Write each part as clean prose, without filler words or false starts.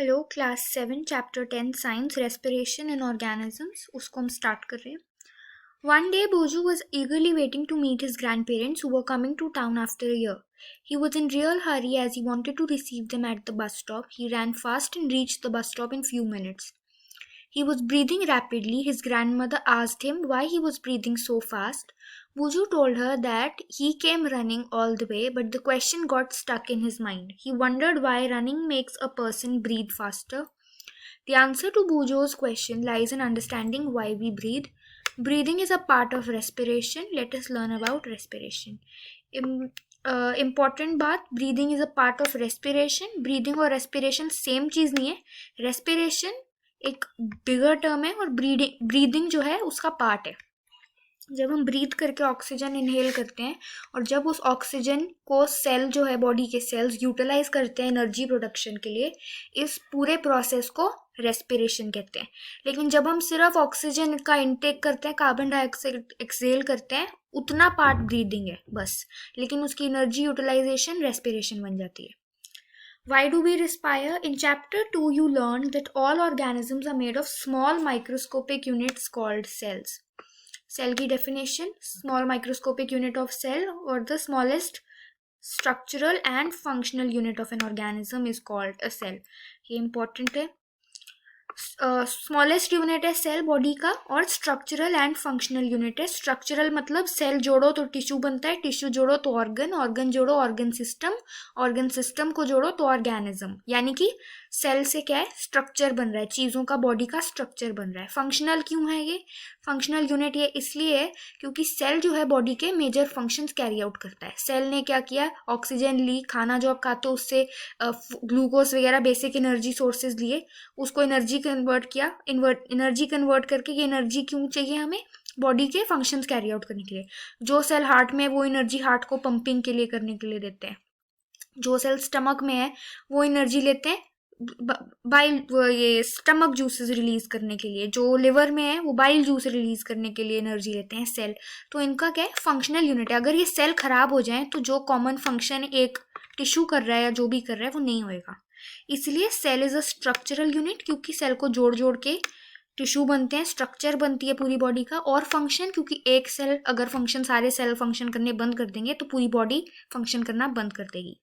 Hello class 7 chapter 10 science respiration in organisms उसको हम start कर रहे हैं. One day Boju was eagerly waiting to meet his grandparents who were coming to town after a year. He was in real hurry as he wanted to receive them at the bus stop. He ran fast and reached the bus stop in few minutes. He was breathing rapidly. His grandmother asked him why he was breathing so fast. Buju told her that he came running all the way, but the question got stuck in his mind. He wondered why running makes a person breathe faster. The answer to Buju's question lies in understanding why we breathe. Breathing is a part of respiration. Let us learn about respiration. Important बात, breathing is a part of respiration. Breathing और respiration same चीज़ नहीं है. Respiration एक बिगर term है और breathing जो है उसका पार्ट है. जब हम ब्रीथ करके ऑक्सीजन इनहेल करते हैं और जब उस ऑक्सीजन को सेल जो है बॉडी के सेल्स यूटिलाइज करते हैं एनर्जी प्रोडक्शन के लिए, इस पूरे प्रोसेस को रेस्पिरेशन कहते हैं. लेकिन जब हम सिर्फ ऑक्सीजन का इनटेक करते हैं, कार्बन डाइऑक्साइड एक्सहेल करते हैं, उतना पार्ट ब्रीदिंग है बस, लेकिन उसकी एनर्जी यूटिलाइजेशन रेस्पिरेशन बन जाती है. Why do we respire? In chapter 2 you learned that all organisms are made of small microscopic units called cells. Cell की definition, small microscopic unit of cell or the smallest structural and functional unit of an organism is called a cell. ये important है. Smallest unit है cell body का और structural and functional unit है. Structural मतलब cell जोड़ो तो tissue बनता है, टिश्यू जोड़ो तो ऑर्गन, ऑर्गन जोड़ो ऑर्गन सिस्टम को जोड़ो तो ऑर्गेनिज्म. यानी कि सेल से क्या है, स्ट्रक्चर बन रहा है, चीज़ों का बॉडी का स्ट्रक्चर बन रहा है. फंक्शनल क्यों है ये फंक्शनल यूनिट? ये इसलिए है क्योंकि सेल जो है बॉडी के मेजर फंक्शंस कैरी आउट करता है. सेल ने क्या किया, ऑक्सीजन ली, खाना जो आप खाते हो उससे ग्लूकोज वगैरह बेसिक एनर्जी सोर्सेज लिए, उसको एनर्जी कन्वर्ट किया, एनर्जी कन्वर्ट करके ये एनर्जी क्यों चाहिए हमें, बॉडी के फंक्शंस कैरी आउट करने के लिए. जो सेल हार्ट में है वो एनर्जी हार्ट को पंपिंग के लिए करने के लिए देते हैं. जो सेल स्टमक में है वो एनर्जी लेते हैं बाइल ये स्टमक जूसेस रिलीज करने के लिए. जो लिवर में है वो बाइल जूस रिलीज करने के लिए एनर्जी लेते हैं सेल. तो इनका क्या है, फंक्शनल यूनिट है. अगर ये सेल खराब हो जाए तो जो कॉमन फंक्शन एक टिश्यू कर रहा है या जो भी कर रहा है वो नहीं होएगा. इसलिए cell is a structural unit क्योंकि सेल को जोड़ जोड़ के टिश्यू बनते हैं, स्ट्रक्चर बनती है पूरी बॉडी का. और फंक्शन क्योंकि एक सेल अगर फंक्शन सारे सेल फंक्शन करने बंद कर देंगे तो पूरी बॉडी फंक्शन करना बंद कर देगी.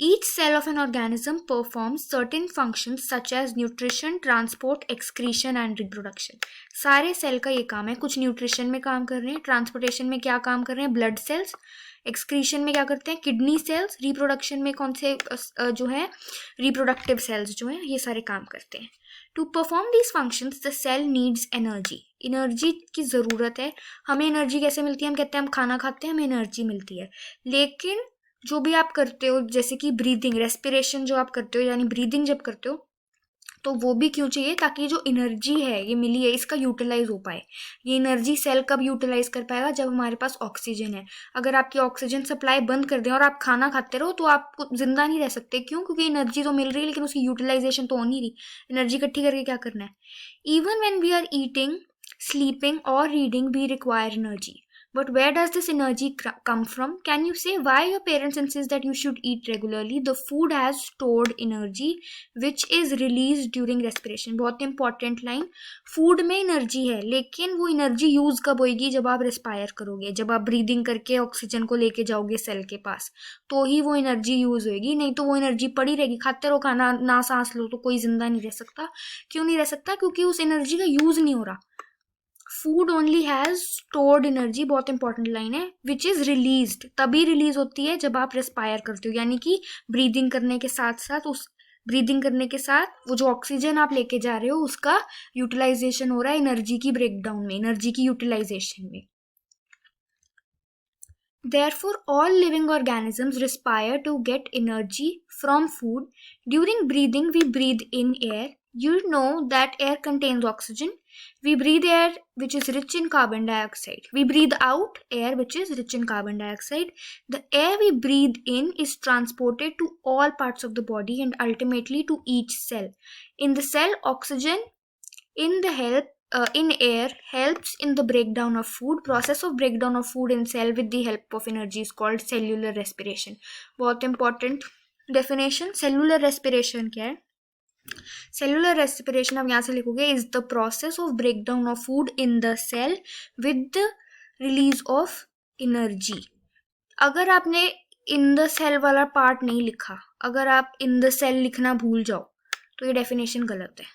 Each cell of an organism performs certain functions such as nutrition, transport, excretion and reproduction. सारे सेल का ये काम है. कुछ न्यूट्रिशन में काम कर रहे हैं, ट्रांसपोर्टेशन में क्या काम कर रहे हैं, ब्लड सेल्स, एक्सक्रीशन में क्या करते हैं, किडनी सेल्स, रिप्रोडक्शन में कौन से जो है रिप्रोडक्टिव सेल्स जो हैं ये सारे काम करते हैं. To perform these functions the cell needs energy. Energy की ज़रूरत है. हमें एनर्जी कैसे मिलती है, हम कहते हैं हम खाना खाते हैं हमें एनर्जी मिलती है. लेकिन जो भी आप करते हो जैसे कि ब्रीदिंग, रेस्पिरेशन जो आप करते हो यानी ब्रीदिंग जब करते हो तो वो भी क्यों चाहिए, ताकि जो एनर्जी है ये मिली है इसका यूटिलाइज हो पाए. ये एनर्जी सेल कब यूटिलाइज कर पाएगा, जब हमारे पास ऑक्सीजन है. अगर आपकी ऑक्सीजन सप्लाई बंद कर दें और आप खाना खाते रहो तो आप जिंदा नहीं रह सकते. क्यों? क्योंकि एनर्जी तो मिल रही है लेकिन उसकी यूटिलाइजेशन तो हो नहीं रही. एनर्जी इकट्ठी करके क्या करना है. Even when we are eating, sleeping or reading, we require energy. But where does this energy come from? Can you say why your parents insist that you should eat regularly? The food has stored energy which is released during respiration. बहुत important line. Food में energy है लेकिन वो energy use कब होगी, जब आप respire करोगे, जब आप ब्रीदिंग करके ऑक्सीजन को लेके जाओगे सेल के पास, तो ही वो एनर्जी यूज होगी. नहीं तो वो एनर्जी पड़ी रहेगी. खाते रहो खाना, ना सांस लो तो कोई जिंदा नहीं रह सकता. क्यों नहीं रह सकता? क्योंकि उस एनर्जी का यूज नहीं हो रहा. Food only has stored energy, बहुत इंपॉर्टेंट लाइन है, विच इज रिलीज्ड. तभी रिलीज होती है जब आप रेस्पायर करते हो, यानी कि ब्रीदिंग करने के साथ साथ वो जो ऑक्सीजन आप लेके जा रहे हो उसका यूटिलाइजेशन हो रहा है एनर्जी की ब्रेकडाउन में, एनर्जी की यूटिलाइजेशन में. Therefore, all living organisms respire to get energy from food. During breathing, we breathe in air. You know that air contains oxygen. We breathe air which is rich in carbon dioxide. We breathe out air which is rich in carbon dioxide. The air we breathe in is transported to all parts of the body and ultimately to each cell. In the cell, oxygen in air helps in the breakdown of food. Process of breakdown of food in cell with the help of energy is called cellular respiration. बहुत important definition. cellular respiration क्या है? Cellular respiration आप यहाँ से लिखोगे is the process of break down of food in the cell with the release of energy. अगर आपने in the cell वाला पार्ट नहीं लिखा, अगर आप इन द सेल लिखना भूल जाओ तो ये डेफिनेशन गलत है।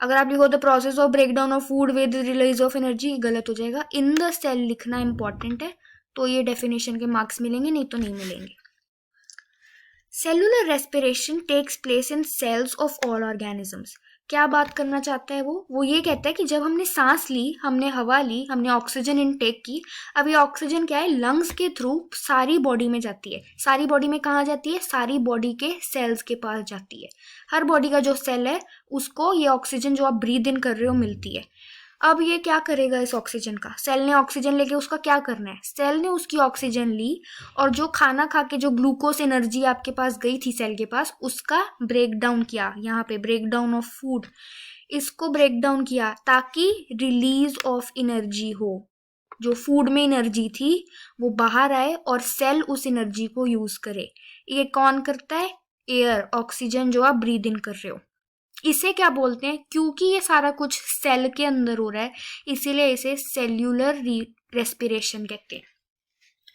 अगर आप लिखो the process of break down of food with release of energy, गलत हो जाएगा। इन द सेल लिखना इंपॉर्टेंट है, तो ये डेफिनेशन के मार्क्स मिलेंगे, नहीं तो नहीं मिलेंगे। Cellular respiration takes place in cells of all organisms. क्या बात करना चाहता है वो ये कहता है कि जब हमने सांस ली, हमने हवा ली, हमने ऑक्सीजन इनटेक की, अब ये ऑक्सीजन क्या है, लंग्स के थ्रू सारी बॉडी में जाती है। सारी बॉडी में कहाँ जाती है, सारी बॉडी के सेल्स के पास जाती है। हर बॉडी का जो सेल है उसको ये ऑक्सीजन जो आप ब्रीद इन कर रहे हो मिलती है। अब ये क्या करेगा इस ऑक्सीजन का, सेल ने ऑक्सीजन लेके उसका क्या करना है, सेल ने उसकी ऑक्सीजन ली और जो खाना खा के जो ग्लूकोज एनर्जी आपके पास गई थी सेल के पास, उसका ब्रेक डाउन किया। यहाँ पे ब्रेक डाउन ऑफ फूड, इसको ब्रेक डाउन किया ताकि रिलीज ऑफ एनर्जी हो। जो फूड में एनर्जी थी वो बाहर आए और सेल उस एनर्जी को यूज करे। ये कौन करता है, एयर, ऑक्सीजन जो आप ब्रीद इन कर रहे हो। इसे क्या बोलते हैं, क्योंकि ये सारा कुछ सेल के अंदर हो रहा है इसीलिए इसे सेल्यूलर रेस्पिरेशन कहते हैं।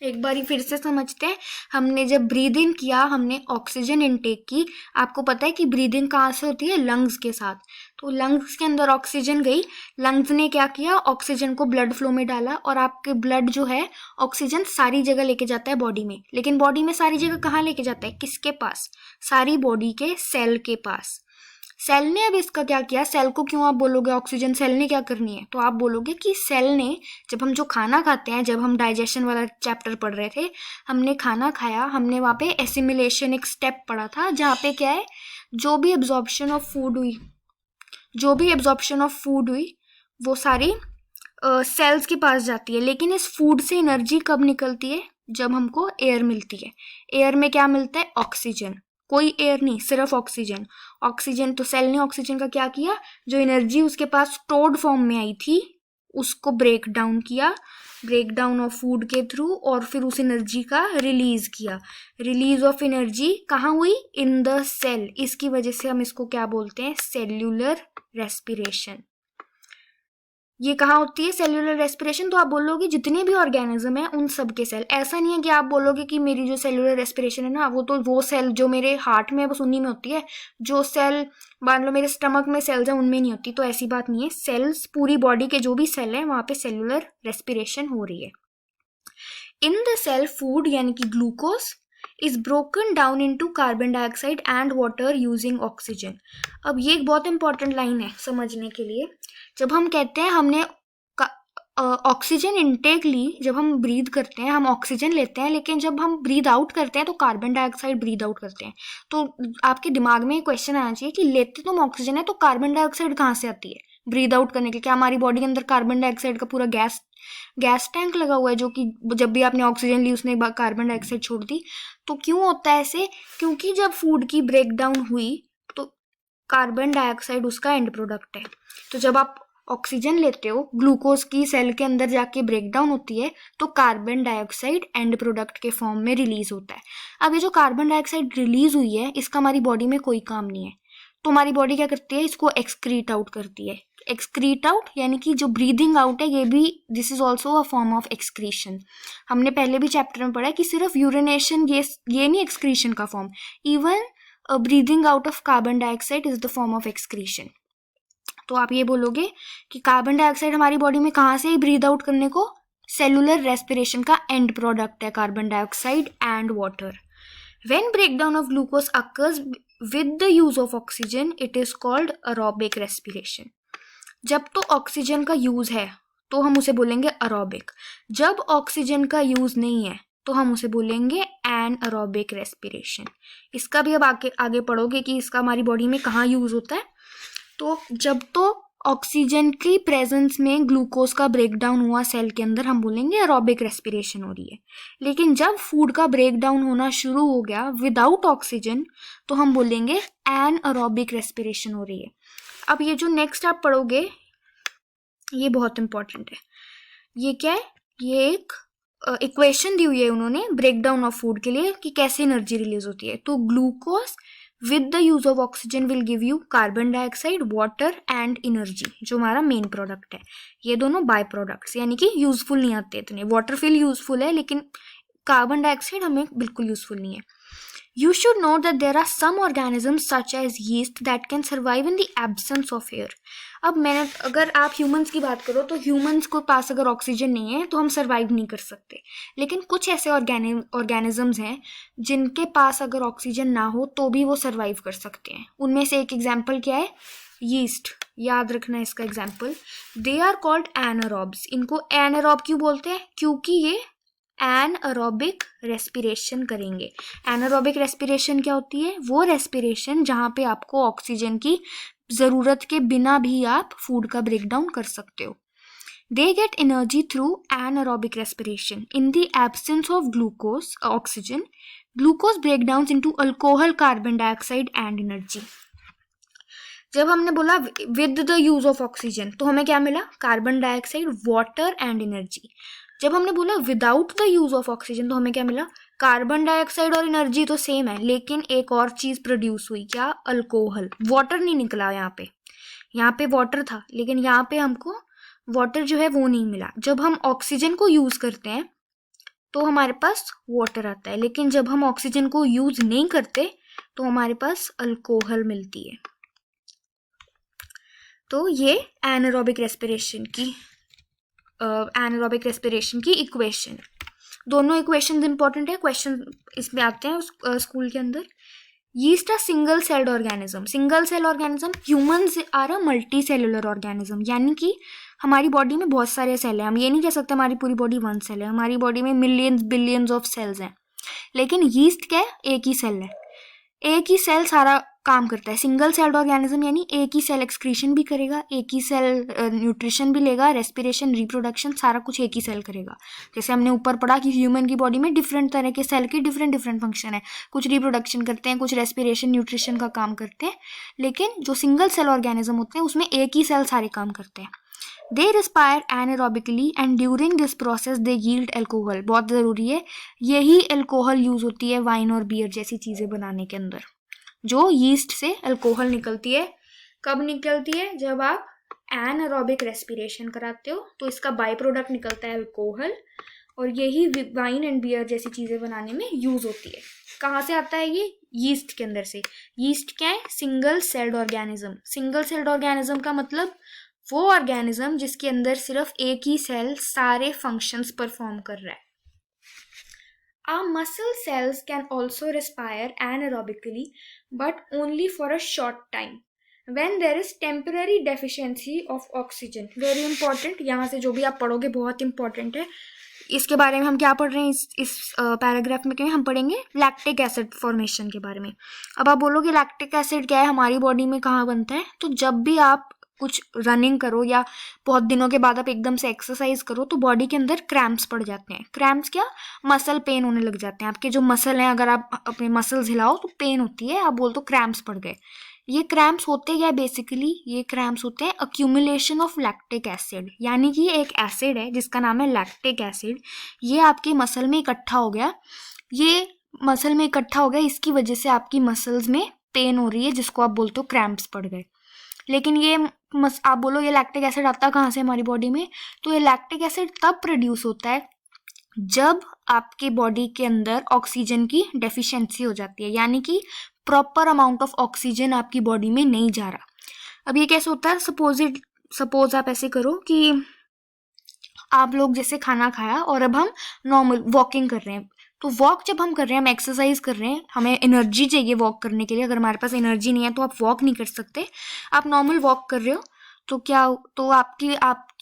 एक बारी फिर से समझते हैं। हमने जब ब्रीद इन किया, हमने ऑक्सीजन इनटेक की। आपको पता है कि ब्रीद इन कहाँ से होती है, लंग्स के साथ। तो लंग्स के अंदर ऑक्सीजन गई, लंग्स ने क्या किया, ऑक्सीजन को ब्लड फ्लो में डाला और आपके ब्लड जो है ऑक्सीजन सारी जगह लेके जाता है बॉडी में। लेकिन बॉडी में सारी जगह कहाँ लेके जाता है, किसके पास, सारी बॉडी के सेल के पास। सेल ने अब इसका क्या किया, सेल को क्यों आप बोलोगे ऑक्सीजन सेल ने क्या करनी है, तो आप बोलोगे कि सेल ने, जब हम जो खाना खाते हैं, जब हम डाइजेशन वाला चैप्टर पढ़ रहे थे, हमने खाना खाया, हमने वहाँ पे एसिमिलेशन एक स्टेप पढ़ा था जहाँ पे क्या है, जो भी एब्जॉर्प्शन ऑफ फूड हुई वो सारी सेल्स के पास जाती है। लेकिन इस फूड से एनर्जी कब निकलती है, जब हमको एयर मिलती है। एयर में क्या मिलता है, ऑक्सीजन, कोई एयर नहीं, सिर्फ ऑक्सीजन। ऑक्सीजन, तो सेल ने ऑक्सीजन का क्या किया, जो एनर्जी उसके पास स्टोर्ड फॉर्म में आई थी उसको ब्रेक डाउन किया, ब्रेक डाउन ऑफ फूड के थ्रू, और फिर उस एनर्जी का रिलीज किया। रिलीज ऑफ एनर्जी कहाँ हुई, इन द सेल। इसकी वजह से हम इसको क्या बोलते हैं, सेल्यूलर रेस्पिरेशन। ये कहाँ होती है सेल्यूलर रेस्पिरेशन, तो आप बोलोगे जितने भी ऑर्गेनिज्म है उन सब के सेल। ऐसा नहीं है कि आप बोलोगे कि मेरी जो सेल्यूलर रेस्पिरेशन है ना, वो तो वो सेल जो मेरे हार्ट में है बस उन्हीं में होती है, जो सेल मान लो मेरे स्टमक में सेल्स है उनमें नहीं होती। तो ऐसी बात नहीं है, सेल्स पूरी बॉडी के जो भी सेल है वहां पे सेल्यूलर रेस्पिरेशन हो रही है। इन द सेल फूड यानी कि glucose is broken down into carbon dioxide and water using oxygen. अब ये एक बहुत इंपॉर्टेंट लाइन है समझने के लिए। जब हम कहते हैं हमने ऑक्सीजन इनटेक ली, जब हम ब्रीद करते हैं हम ऑक्सीजन लेते हैं, लेकिन जब हम ब्रीद आउट करते हैं तो कार्बन डाइऑक्साइड ब्रीद आउट करते हैं। तो आपके दिमाग में क्वेश्चन आना चाहिए कि लेते तो हम ऑक्सीजन है तो कार्बन डाइऑक्साइड कहाँ से आती है ब्रीद आउट करने के। क्या हमारी बॉडी के अंदर कार्बन डाइऑक्साइड का पूरा गैस टैंक लगा हुआ है, जो कि जब भी आपने ऑक्सीजन ली उसने कार्बन डाइऑक्साइड छोड़ दी। तो क्यों होता है ऐसे, क्योंकि जब फूड की ब्रेक डाउन हुई तो कार्बन डाइऑक्साइड उसका एंड प्रोडक्ट है। तो जब आप ऑक्सीजन लेते हो, ग्लूकोज की सेल के अंदर जाके ब्रेक डाउन होती है तो कार्बन डाइऑक्साइड एंड प्रोडक्ट के फॉर्म में रिलीज होता है। अब ये जो कार्बन डाइऑक्साइड रिलीज हुई है इसका हमारी बॉडी में कोई काम नहीं है, तो हमारी बॉडी क्या करती है, इसको एक्सक्रीट आउट करती है। एक्सक्रीट आउट यानी कि जो ब्रीदिंग आउट है, ये भी this is also a form of excretion. हमने पहले भी चैप्टर में पढ़ा है कि सिर्फ यूरिनेशन ये नहीं एक्सक्रीशन का form, even breathing out of carbon dioxide is the form of excretion. तो आप ये बोलोगे कि कार्बन डाइऑक्साइड हमारी बॉडी में कहाँ से ब्रीद आउट करने को, सेलुलर रेस्पिरेशन का एंड प्रोडक्ट है carbon dioxide and water. When breakdown of glucose occurs with the use of oxygen it is called aerobic respiration. जब तो ऑक्सीजन का यूज है तो हम उसे बोलेंगे एरोबिक, जब ऑक्सीजन का यूज नहीं है तो हम उसे बोलेंगे एनएरोबिक रेस्पिरेशन। इसका भी अब आगे पढ़ोगे कि इसका हमारी बॉडी में कहाँ यूज होता है। तो जब तो ऑक्सीजन की प्रेजेंस में ग्लूकोज का ब्रेकडाउन हुआ सेल के अंदर, हम बोलेंगे एरोबिक रेस्पिरेशन हो रही है। लेकिन जब फूड का ब्रेकडाउन होना शुरू हो गया विदाउट ऑक्सीजन तो हम बोलेंगे एनएरोबिक रेस्पिरेशन हो रही है। अब ये जो नेक्स्ट आप पढ़ोगे ये बहुत इंपॉर्टेंट है। ये क्या है, ये एक इक्वेशन दी हुई है उन्होंने ब्रेकडाउन ऑफ फूड के लिए कि कैसे एनर्जी रिलीज होती है। तो glucose with the use of oxygen will give you carbon dioxide, water and energy, जो हमारा मेन प्रोडक्ट है। ये दोनों बाय प्रोडक्ट्स यानी कि यूजफुल नहीं आते इतने। वाटर फिल यूजफुल है लेकिन कार्बन डाइऑक्साइड हमें बिल्कुल यूजफुल नहीं है। You should know that there are some organisms such as yeast that can survive in the absence of air. अब मैंने अगर आप ह्यूमंस की बात करो तो ह्यूमंस को पास अगर ऑक्सीजन नहीं है तो हम सर्वाइव नहीं कर सकते, लेकिन कुछ ऐसे ऑर्गेनिजम्स हैं जिनके पास अगर ऑक्सीजन ना हो तो भी वो सर्वाइव कर सकते हैं। उनमें से एक एग्जाम्पल क्या है? यीस्ट। याद रखना इसका example. They are called anaerobes. इनको एनारोब क्यों बोलते हैं? क्योंकि ये एनएरोबिक रेस्पिरेशन करेंगे। एनएरोबिक रेस्पिरेशन क्या होती है? वो रेस्पिरेशन जहाँ पे आपको ऑक्सीजन की ज़रूरत के बिना भी आप फूड का ब्रेक डाउन कर सकते हो। They get energy through anaerobic respiration. In the absence of glucose oxygen, glucose break down into alcohol, carbon dioxide and energy. जब हमने बोला with the use of oxygen तो हमें क्या मिला? Carbon dioxide, water and energy. जब हमने बोला without the use of oxygen तो हमें क्या मिला? कार्बन डाइऑक्साइड और एनर्जी तो सेम है लेकिन एक और चीज प्रोड्यूस हुई, क्या? अल्कोहल। वाटर नहीं निकला यहाँ पे वाटर था लेकिन यहाँ पे हमको वाटर जो है वो नहीं मिला। जब हम ऑक्सीजन को यूज करते हैं तो हमारे पास वाटर आता है, लेकिन जब हम ऑक्सीजन को यूज नहीं करते तो हमारे पास अल्कोहल मिलती है। तो ये एनारोबिक रेस्पिरेशन की इक्वेशन। दोनों इक्वेशंस इंपॉर्टेंट है, क्वेश्चन इसमें आते हैं स्कूल के अंदर। Yeast a single celled organism. Single cell organism. Humans are a multi cellular organism, यानी कि हमारी बॉडी में बहुत सारे सेल हैं। हम ये नहीं कह सकते हमारी पूरी बॉडी वन सेल है, हमारी बॉडी में मिलियंस बिलियंस ऑफ सेल्स हैं। लेकिन यीस्ट क्या है? एक ही सेल है, एक ही सेल सारा काम करता है। सिंगल सेल्ड ऑर्गेनिज्म यानी एक ही सेल एक्सक्रीशन भी करेगा, एक ही सेल न्यूट्रिशन भी लेगा, रेस्पिरेशन, रिप्रोडक्शन, सारा कुछ एक ही सेल करेगा। जैसे हमने ऊपर पढ़ा कि ह्यूमन की बॉडी में डिफरेंट तरह के सेल के डिफरेंट फंक्शन है, कुछ रिप्रोडक्शन करते हैं, कुछ रेस्पिरेशन न्यूट्रिशन का काम करते हैं, लेकिन जो सिंगल सेल ऑर्गेनिज्म होते हैं उसमें एक ही सेल सारे काम करते हैं। They respire anaerobically and during this process they yield alcohol. बहुत ज़रूरी है, यही एल्कोहल यूज होती है वाइन और बियर जैसी चीज़ें बनाने के अंदर। जो यीस्ट से अल्कोहल निकलती है, कब निकलती है? जब आप एनारोबिक रेस्पिरेशन कराते हो तो इसका बाय प्रोडक्ट निकलता है अल्कोहल, और यही वाइन एंड बियर जैसी चीज़ें बनाने में यूज होती है। कहाँ से आता है ये? यीस्ट के अंदर से। यीस्ट क्या है? Single celled organism. Single celled organism का मतलब वो ऑर्गेनिज्म जिसके अंदर सिर्फ एक ही सेल सारे फंक्शंस परफॉर्म कर रहा है। Our muscle cells can also respire anaerobically, but only for a short time when there is temporary deficiency of oxygen. Very important, यहाँ से जो भी आप पढ़ोगे बहुत इंपॉर्टेंट है। इसके बारे में हम क्या पढ़ रहे हैं इस पैराग्राफ में? हम पढ़ेंगे लैक्टिक एसिड फॉर्मेशन के बारे में। अब आप बोलोगे लैक्टिक एसिड क्या है, हमारी बॉडी में कहाँ बनता है? तो जब भी आप कुछ रनिंग करो या बहुत दिनों के बाद आप एकदम से एक्सरसाइज करो तो बॉडी के अंदर क्रैम्प्स पड़ जाते हैं। क्रैम्प्स क्या? मसल पेन होने लग जाते हैं। आपके जो मसल हैं, अगर आप अपने मसल्स हिलाओ तो पेन होती है, आप बोल तो क्रैम्प्स पड़ गए। ये क्रैम्प्स होते क्या है बेसिकली? ये क्रैम्प्स होते हैं अक्यूमुलेशन ऑफ लैक्टिक एसिड, यानी कि एक एसिड है जिसका नाम है लैक्टिक एसिड। ये आपके मसल में इकट्ठा हो गया, इसकी वजह से आपकी मसल्स में पेन हो रही है, जिसको आप बोलते हो क्रैम्प्स पड़ गए। लेकिन ये आप बोलो ये लैक्टिक एसिड आता कहाँ से हमारी बॉडी में? तो ये लैक्टिक एसिड तब प्रोड्यूस होता है जब आपकी बॉडी के अंदर ऑक्सीजन की डेफिशिएंसी हो जाती है, यानी कि प्रॉपर अमाउंट ऑफ ऑक्सीजन आपकी बॉडी में नहीं जा रहा। अब ये कैसे होता है? सपोज आप ऐसे करो कि आप लोग जैसे खाना खाया और अब हम नॉर्मल वॉकिंग कर रहे हैं, तो वॉक जब हम कर रहे हैं, हम एक्सरसाइज कर रहे हैं, हमें एनर्जी चाहिए वॉक करने के लिए। अगर हमारे पास एनर्जी नहीं है तो आप वॉक नहीं कर सकते। आप नॉर्मल वॉक कर रहे हो तो आपकी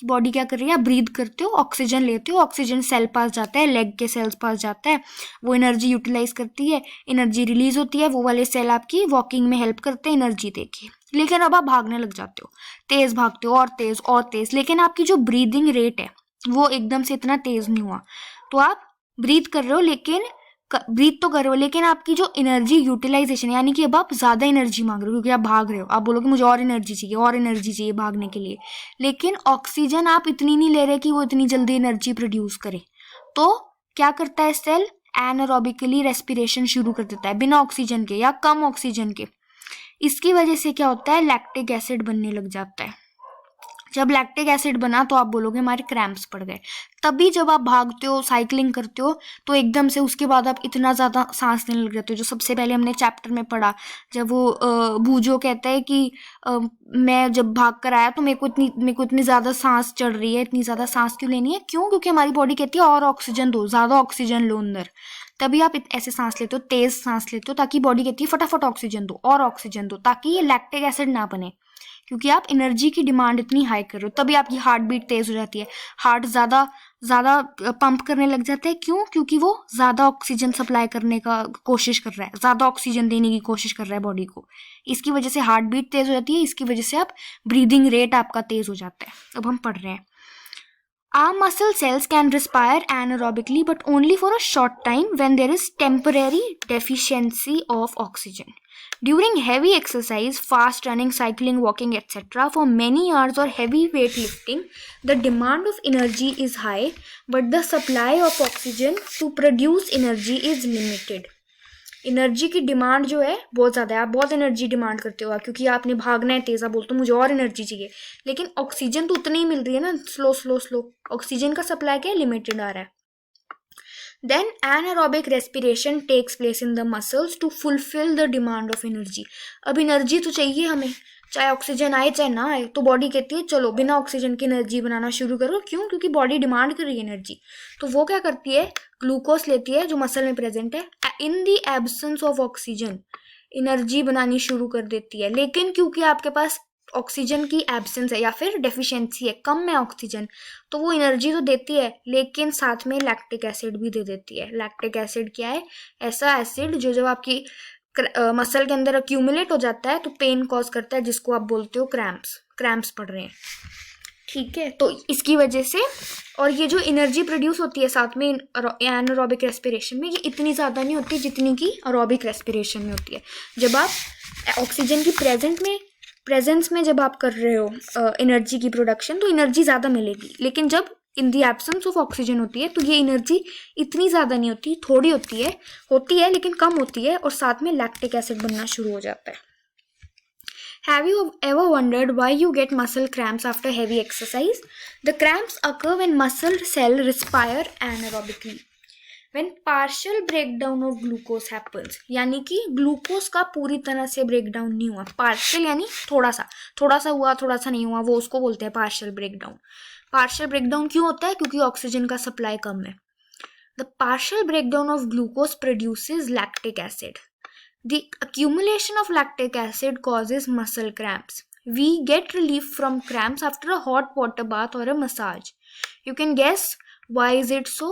बॉडी क्या कर रही है? आप ब्रीथ करते हो, ऑक्सीजन लेते हो, ऑक्सीजन सेल पास जाता है, लेग के सेल्स पास जाता है, वो एनर्जी यूटिलाइज करती है, एनर्जी रिलीज होती है, वो वाले सेल आपकी वॉकिंग में हेल्प करते हैं एनर्जी देके। लेकिन अब आप भागने लग जाते हो, तेज भागते हो और तेज, लेकिन आपकी जो ब्रीदिंग रेट है वो एकदम से इतना तेज नहीं हुआ। तो आप ब्रीथ कर रहे हो लेकिन आपकी जो एनर्जी यूटिलाइजेशन, यानी कि अब आप ज़्यादा एनर्जी मांग रहे हो क्योंकि आप भाग रहे हो। आप बोलोगे मुझे और एनर्जी चाहिए भागने के लिए, लेकिन ऑक्सीजन आप इतनी नहीं ले रहे कि वो इतनी जल्दी एनर्जी प्रोड्यूस करे। तो क्या करता है सेल? एनारोबिकली रेस्पिरेशन शुरू कर देता है बिना ऑक्सीजन के या कम ऑक्सीजन के। इसकी वजह से क्या होता है, लैक्टिक एसिड बनने लग जाता है। जब लैक्टिक एसिड बना तो आप बोलोगे हमारे क्रैम्प्स पड़ गए। तभी जब आप भागते हो, साइकिलिंग करते हो, तो एकदम से उसके बाद आप इतना ज़्यादा सांस लेने लग जाते हो, जो सबसे पहले हमने चैप्टर में पढ़ा, जब वो बूजो कहता है कि मैं जब भाग कर आया तो मेरे को इतनी ज़्यादा सांस चढ़ रही है, इतनी ज़्यादा सांस क्यों लेनी है, क्यों, क्योंकि हमारी बॉडी कहती है और ऑक्सीजन दो, ज़्यादा ऑक्सीजन लो अंदर। तभी आप ऐसे सांस लेते हो, तेज़ सांस लेते हो, ताकि बॉडी कहती है फटाफट ऑक्सीजन दो और ऑक्सीजन दो, ताकि ये लैक्टिक एसिड ना बने, क्योंकि आप एनर्जी की डिमांड इतनी हाई कर रहे हो। तभी आपकी हार्ट बीट तेज हो जाती है, हार्ट ज़्यादा पंप करने लग जाता है। क्यों, क्योंकि वो ज़्यादा ऑक्सीजन सप्लाई करने का कोशिश कर रहा है, ज़्यादा ऑक्सीजन देने की कोशिश कर रहा है बॉडी को। इसकी वजह से हार्ट बीट तेज हो जाती है, इसकी वजह से आप ब्रीदिंग रेट आपका तेज हो जाता है। अब हम पढ़ रहे हैं, Our muscle cells can respire anaerobically but only for a short time when there is temporary deficiency of oxygen. During heavy exercise, fast running, cycling, walking, etc., for many hours or heavy weightlifting, the demand of energy is high but the supply of oxygen to produce energy is limited. Energy की demand जो है बहुत ज़्यादा है, आप बहुत energy demand करते हो क्योंकि आपने भागना है तेज़ा, बोलते हो मुझे और एनर्जी चाहिए, लेकिन ऑक्सीजन तो उतनी ही मिल रही है ना, स्लो ऑक्सीजन का सप्लाई क्या है, लिमिटेड आ रहा है। Then anaerobic respiration takes place in the muscles to fulfill the demand of energy. अब एनर्जी तो चाहिए हमें, चाहे ऑक्सीजन आए चाहे ना आए, तो बॉडी कहती है चलो बिना ऑक्सीजन की एनर्जी बनाना शुरू करो। क्यों, क्योंकि बॉडी डिमांड कर रही है एनर्जी। तो वो क्या करती है, ग्लूकोज लेती है जो मसल में प्रेजेंट है, इन the absence of oxygen energy बनानी शुरू कर देती है। लेकिन क्योंकि आपके पास ऑक्सीजन की एब्सेंस है या फिर डेफिशिएंसी है, कम है ऑक्सीजन, तो वो एनर्जी तो देती है लेकिन साथ में लैक्टिक एसिड भी दे देती है। लैक्टिक एसिड क्या है, ऐसा एसिड जो जब आपकी मसल के अंदर अक्यूमुलेट हो जाता है तो पेन कॉज करता है, जिसको आप बोलते हो क्रैम्प्स पड़ रहे हैं। ठीक है, तो इसकी वजह से, और ये जो एनर्जी प्रोड्यूस होती है साथ में एनारोबिक रेस्पिरेशन में, ये इतनी ज़्यादा नहीं होती जितनी कि एरोबिक रेस्पिरेशन में होती है। जब आप ऑक्सीजन की प्रेजेंस में जब आप कर रहे हो एनर्जी की प्रोडक्शन, तो एनर्जी ज़्यादा मिलेगी, लेकिन जब इन द एब्सेंस ऑफ ऑक्सीजन होती है तो ये एनर्जी इतनी ज़्यादा नहीं होती, थोड़ी होती है लेकिन कम होती है, और साथ में लैक्टिक एसिड बनना शुरू हो जाता है। Have you ever wondered why you get muscle cramps after heavy exercise? The cramps occur when muscle cell respire anaerobically. When partial breakdown of glucose happens, यानी कि ग्लूकोज का पूरी तरह से ब्रेकडाउन नहीं हुआ। पार्शियल यानी थोड़ा सा हुआ, थोड़ा सा नहीं हुआ, वो उसको बोलते हैं पार्शियल ब्रेकडाउन। पार्शियल ब्रेकडाउन क्यों होता है, क्योंकि ऑक्सीजन का सप्लाई कम है। The partial breakdown of glucose produces lactic acid. The accumulation of lactic acid causes muscle cramps. We get relief from cramps after a hot water bath or a massage. You can guess why is it so?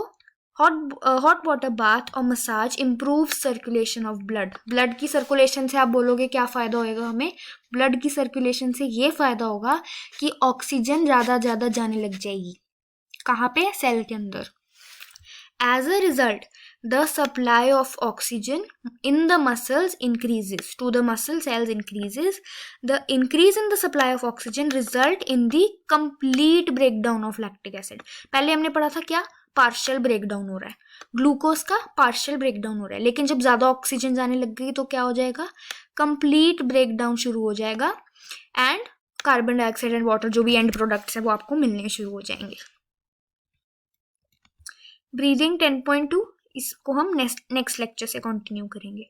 Hot water bath or massage improves circulation of blood. Blood की circulation से आप बोलोगे क्या फ़ायदा होएगा हमें? Blood की circulation से ये फ़ायदा होगा कि ऑक्सीजन ज़्यादा जाने लग जाएगी। कहाँ पे? सेल के अंदर। As a result, the supply of oxygen in the muscles increases, to the muscle cells increases. The increase in the supply of oxygen result in the complete breakdown of lactic acid. पहले हमने पढ़ा था क्या, partial breakdown हो रहा है, glucose का partial breakdown हो रहा है, लेकिन जब ज़्यादा ऑक्सीजन जाने लग गई तो क्या हो जाएगा, कंप्लीट ब्रेकडाउन शुरू हो जाएगा, and carbon dioxide and water जो भी एंड प्रोडक्ट्स है वो आपको मिलने शुरू हो जाएंगे। ब्रीदिंग 10.2 इसको हम नेक्स्ट लेक्चर से कंटिन्यू करेंगे।